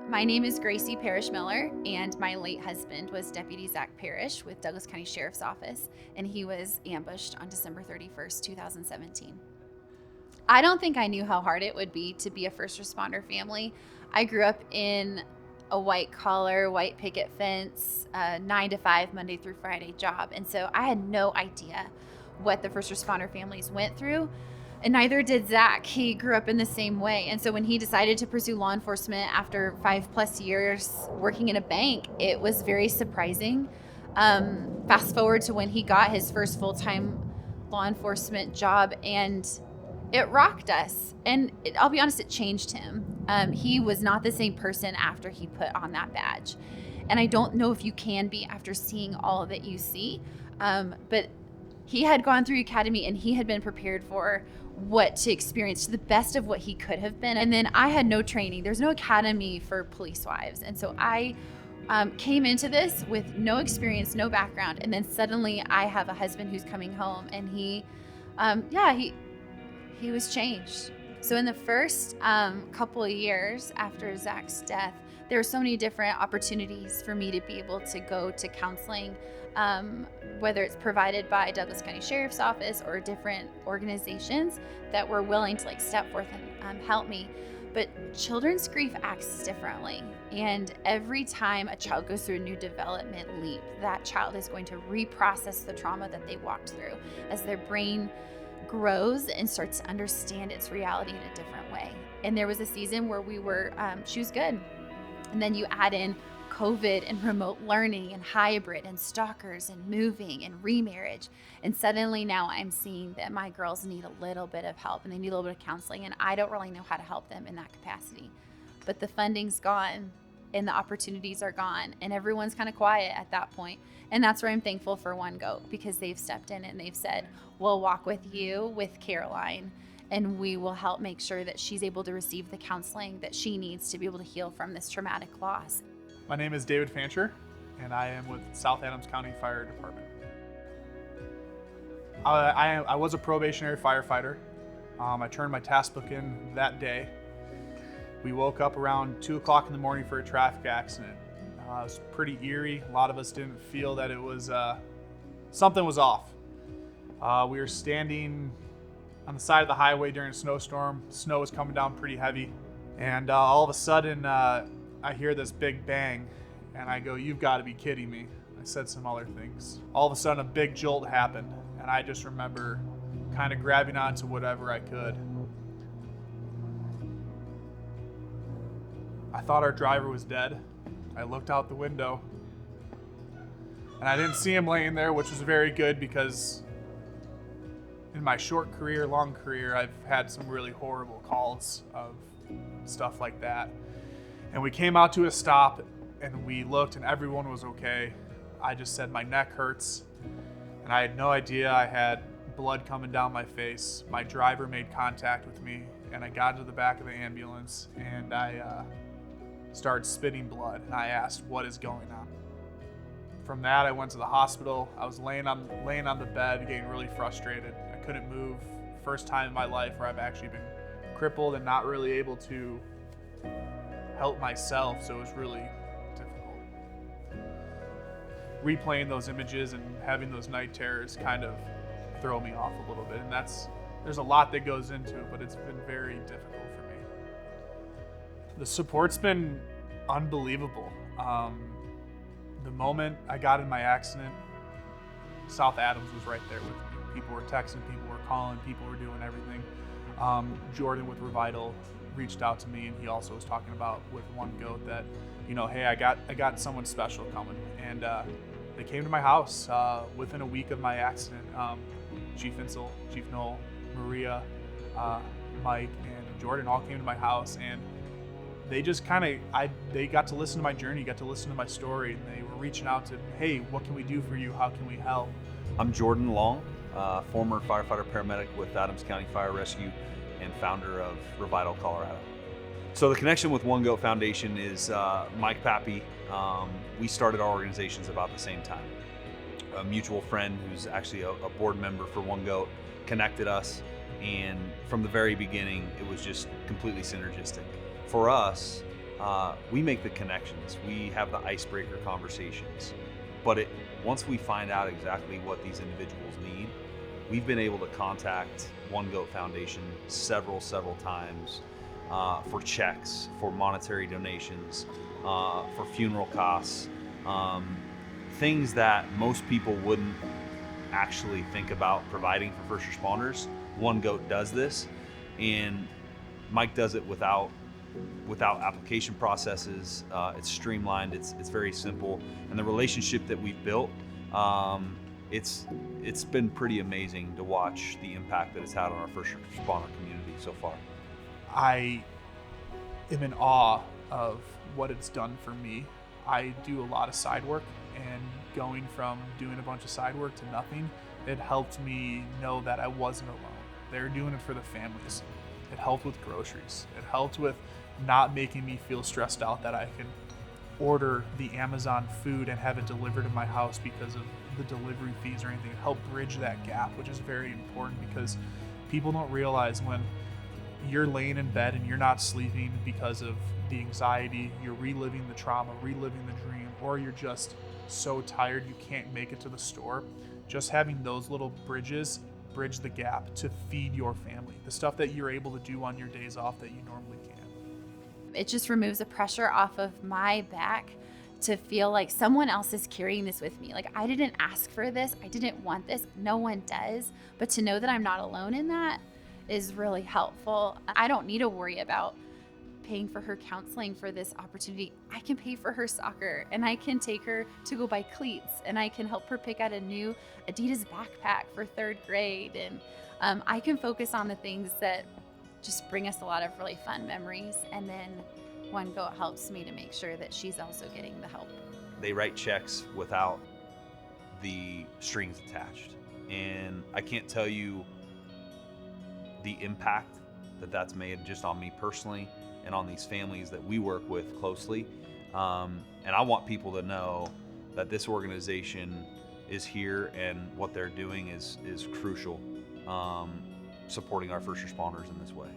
My name is Gracie Parrish Miller, and my late husband was Deputy Zach Parrish with Douglas County Sheriff's Office, and he was ambushed on December 31st, 2017. I don't think I knew how hard it would be to be a first responder family. I grew up in a white collar, white picket fence, 9 to 5, Monday through Friday job, and so I had no idea what the first responder families went through. And neither did Zach. He grew up in the same way. And so when he decided to pursue law enforcement after 5+ years working in a bank, it was very surprising. Fast forward to when he got his first full-time law enforcement job, and it rocked us. And I'll be honest, it changed him. He was not the same person after he put on that badge. And I don't know if you can be after seeing all that you see. But he had gone through academy, and he had been prepared for what to experience to the best of what he could have been. And then I had no training. There's no academy for police wives. And so I came into this with no experience, no background. And then suddenly I have a husband who's coming home, and he was changed. So in the first couple of years after Zach's death, there were so many different opportunities for me to be able to go to counseling, whether it's provided by Douglas County Sheriff's Office or different organizations that were willing to step forth and help me. But children's grief acts differently. And every time a child goes through a new development leap, that child is going to reprocess the trauma that they walked through as their brain grows and starts to understand its reality in a different way. And there was a season where she was good. And then you add in COVID and remote learning and hybrid and stalkers and moving and remarriage. And suddenly now I'm seeing that my girls need a little bit of help, and they need a little bit of counseling, and I don't really know how to help them in that capacity. But the funding's gone and the opportunities are gone, and everyone's kind of quiet at that point. And that's where I'm thankful for OneGoat, because they've stepped in and they've said, we'll walk with you, with Caroline, and we will help make sure that she's able to receive the counseling that she needs to be able to heal from this traumatic loss. My name is David Fancher, and I am with South Adams County Fire Department. I was a probationary firefighter. I turned my task book in that day. We woke up around 2 o'clock in the morning for a traffic accident. It was pretty eerie. A lot of us didn't feel that it was, something was off. We were standing on the side of the highway during a snowstorm. Snow was coming down pretty heavy. And all of a sudden, I hear this big bang, and I go, "You've got to be kidding me." I said some other things. All of a sudden, a big jolt happened, and I just remember kind of grabbing onto whatever I could. I thought our driver was dead. I looked out the window, and I didn't see him laying there, which was very good, because in my short career, long career, I've had some really horrible calls of stuff like that. And we came out to a stop, and we looked, and everyone was okay. I just said, "My neck hurts," and I had no idea I had blood coming down my face. My driver made contact with me, and I got into the back of the ambulance, and I started spitting blood, and I asked, "What is going on?" From that, I went to the hospital. I was laying on the bed, getting really frustrated. I couldn't move. First time in my life where I've actually been crippled and not really able to help myself, so it was really difficult. Replaying those images and having those night terrors kind of throw me off a little bit, and there's a lot that goes into it, but it's been very difficult for me. The support's been unbelievable. The moment I got in my accident, South Adams was right there with me. People were texting, people were calling, people were doing everything. Jordan with Revital reached out to me, and he also was talking about with OneGoat that, hey, I got someone special coming, and they came to my house within a week of my accident. Chief Insel, Chief Noel, Maria, Mike, and Jordan all came to my house, and they just they got to listen to my journey, got to listen to my story, and they were reaching out to, "Hey, what can we do for you? How can we help?" I'm Jordan Long, former firefighter paramedic with Adams County Fire Rescue and founder of Revital, Colorado. So the connection with OneGoat Foundation is Mike Pappy. We started our organizations about the same time. A mutual friend who's actually a board member for OneGoat connected us, and from the very beginning, it was just completely synergistic. For us, we make the connections, we have the icebreaker conversations. But once we find out exactly what these individuals need, we've been able to contact OneGoat Foundation several times for checks, for monetary donations, for funeral costs, things that most people wouldn't actually think about providing for first responders. OneGoat does this, and Mike does it without application processes. It's streamlined. It's very simple, and the relationship that we've built, it's been pretty amazing to watch the impact that it's had on our first responder community so far. I am in awe of what it's done for me. I do a lot of side work, and going from doing a bunch of side work to nothing, it helped me know that I wasn't alone. They're doing it for the families. It helped with groceries. It helped with not making me feel stressed out that I can order the Amazon food and have it delivered to my house because of the delivery fees or anything. It helped bridge that gap, which is very important because people don't realize when you're laying in bed and you're not sleeping because of the anxiety, you're reliving the trauma, reliving the dream, or you're just so tired you can't make it to the store. Just having those little bridges bridge the gap to feed your family, the stuff that you're able to do on your days off that you normally can't. It just removes the pressure off of my back to feel like someone else is carrying this with me. Like, I didn't ask for this. I didn't want this. No one does. But to know that I'm not alone in that is really helpful. I don't need to worry about paying for her counseling for this opportunity. I can pay for her soccer, and I can take her to go buy cleats, and I can help her pick out a new Adidas backpack for 3rd grade. And I can focus on the things that just bring us a lot of really fun memories. And then OneGoat helps me to make sure that she's also getting the help. They write checks without the strings attached. And I can't tell you the impact that that's made just on me personally and on these families that we work with closely. And I want people to know that this organization is here and what they're doing is crucial, supporting our first responders in this way.